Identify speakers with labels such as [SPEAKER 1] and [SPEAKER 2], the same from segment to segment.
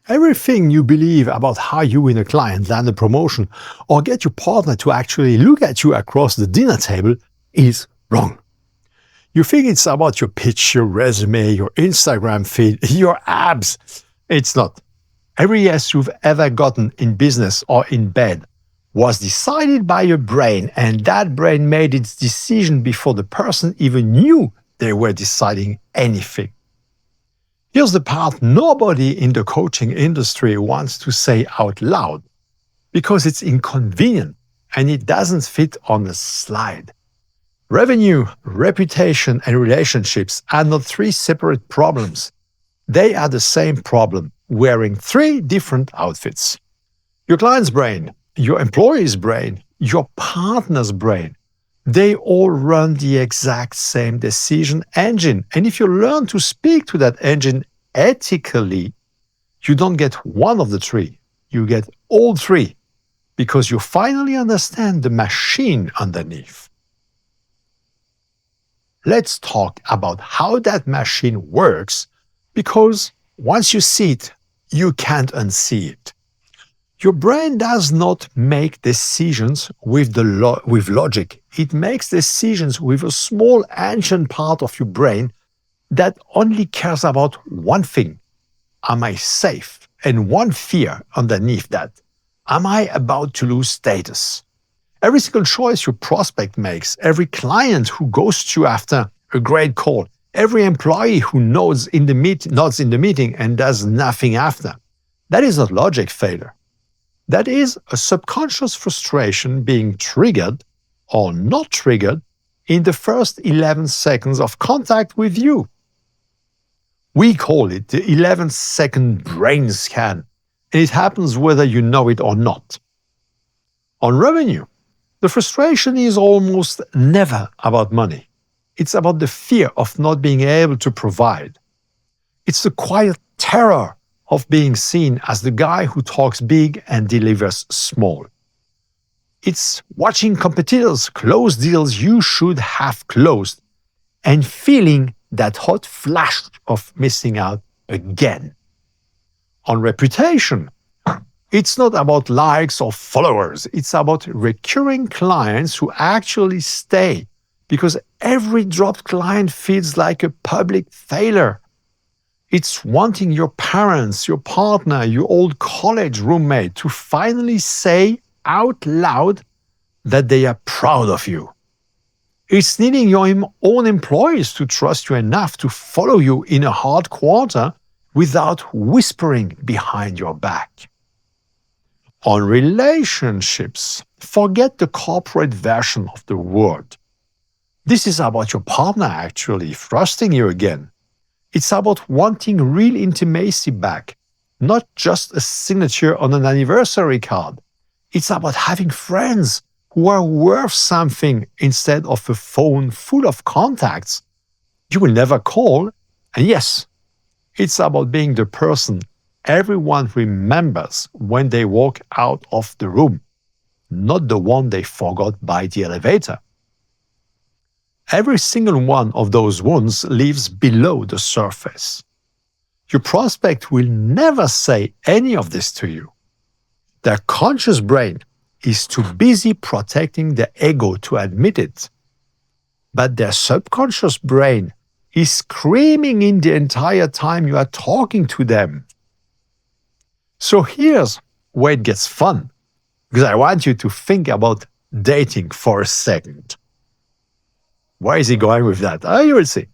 [SPEAKER 1] Everything you believe about how you win a client, land a promotion, or get your partner to actually look at you across the dinner table is wrong. You think it's about your pitch, your resume, your Instagram feed, your abs. It's not. Every yes you've ever gotten in business or in bed was decided by your brain, and that brain made its decision before the person even knew they were deciding anything. Here's the part nobody in the coaching industry wants to say out loud, because it's inconvenient and it doesn't fit on a slide. Revenue, reputation, and relationships are not three separate problems. They are the same problem, wearing three different outfits. Your client's brain, your employee's brain, your partner's brain, they all run the exact same decision engine. And if you learn to speak to that engine ethically, you don't get one of the three, you get all three, because you finally understand the machine underneath. Let's talk about how that machine works, because once you see it, you can't unsee it. Your brain does not make decisions with logic. It makes decisions with a small ancient part of your brain that only cares about one thing. Am I safe? And one fear underneath that. Am I about to lose status? Every single choice your prospect makes, every client who ghosts you after a great call, every employee who nods in the meeting and does nothing after, that is not logic failure. That is a subconscious frustration being triggered or not triggered in the first 11 seconds of contact with you. We call it the 11-second brain scan, and it happens whether you know it or not. On revenue, the frustration is almost never about money. It's about the fear of not being able to provide. It's the quiet terror of being seen as the guy who talks big and delivers small. It's watching competitors close deals you should have closed and feeling that hot flash of missing out again. On reputation, it's not about likes or followers. It's about recurring clients who actually stay, because every dropped client feels like a public failure. It's wanting your parents, your partner, your old college roommate to finally say out loud that they are proud of you. It's needing your own employees to trust you enough to follow you in a hard quarter without whispering behind your back. On relationships, forget the corporate version of the word. This is about your partner actually trusting you again. It's about wanting real intimacy back, not just a signature on an anniversary card. It's about having friends who are worth something instead of a phone full of contacts you will never call. And yes, it's about being the person everyone remembers when they walk out of the room, not the one they forgot by the elevator. Every single one of those wounds lives below the surface. Your prospect will never say any of this to you. Their conscious brain is too busy protecting their ego to admit it. But their subconscious brain is screaming in the entire time you are talking to them. So here's where it gets fun, because I want you to think about dating for a second. Where is he going with that? You will see.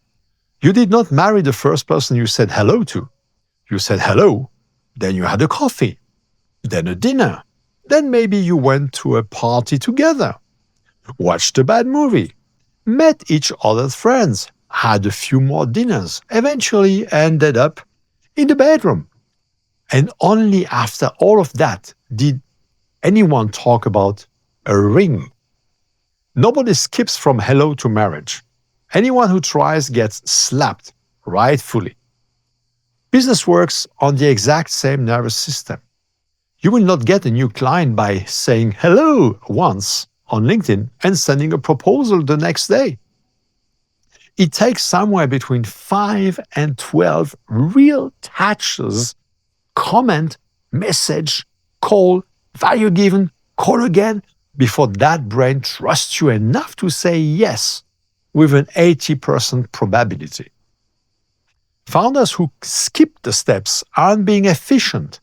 [SPEAKER 1] You did not marry the first person you said hello to. You said hello, then you had a coffee, then a dinner, then maybe you went to a party together, watched a bad movie, met each other's friends, had a few more dinners, eventually ended up in the bedroom. And only after all of that did anyone talk about a ring. Nobody skips from hello to marriage. Anyone who tries gets slapped, rightfully. Business works on the exact same nervous system. You will not get a new client by saying hello once on LinkedIn and sending a proposal the next day. It takes somewhere between 5 and 12 real touches comment, message, call, value given, call again, before that brain trusts you enough to say yes with an 80% probability. Founders who skip the steps aren't being efficient.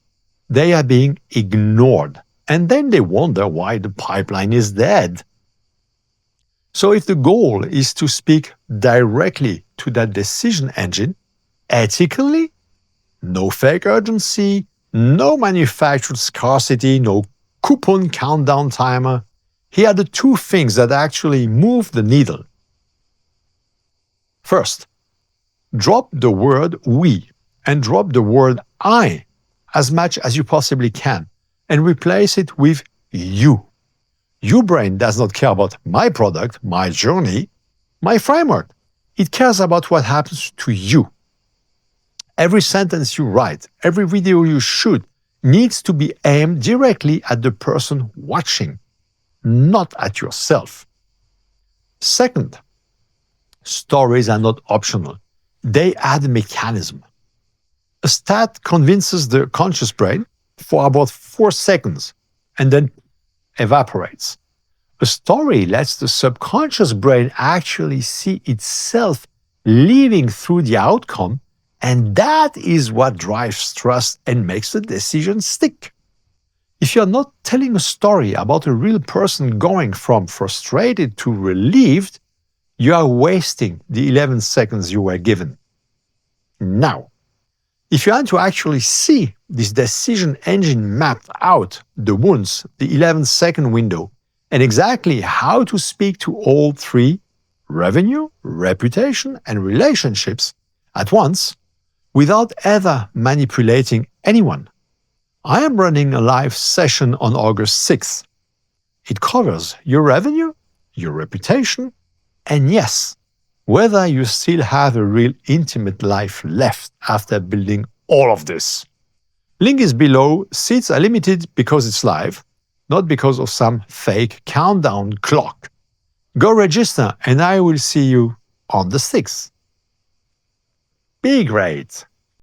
[SPEAKER 1] They are being ignored. And then they wonder why the pipeline is dead. So if the goal is to speak directly to that decision engine, ethically, no fake urgency, no manufactured scarcity, no coupon countdown timer, here are the two things that actually move the needle. First, drop the word we and drop the word I as much as you possibly can and replace it with you. Your brain does not care about my product, my journey, my framework. It cares about what happens to you. Every sentence you write, every video you shoot needs to be aimed directly at the person watching, not at yourself. Second, stories are not optional. They add a mechanism. A stat convinces the conscious brain for about 4 seconds and then evaporates. A story lets the subconscious brain actually see itself living through the outcome, and that is what drives trust and makes the decision stick. If you're not telling a story about a real person going from frustrated to relieved, you are wasting the 11 seconds you were given. Now, if you want to actually see this decision engine mapped out, the wounds, the 11-second window, and exactly how to speak to all three, revenue, reputation, and relationships, at once, without ever manipulating anyone, I am running a live session on August 6th. It covers your revenue, your reputation, and yes, whether you still have a real intimate life left after building all of this. Link is below. Seats are limited because it's live, not because of some fake countdown clock. Go register and I will see you on the 6th. Be great!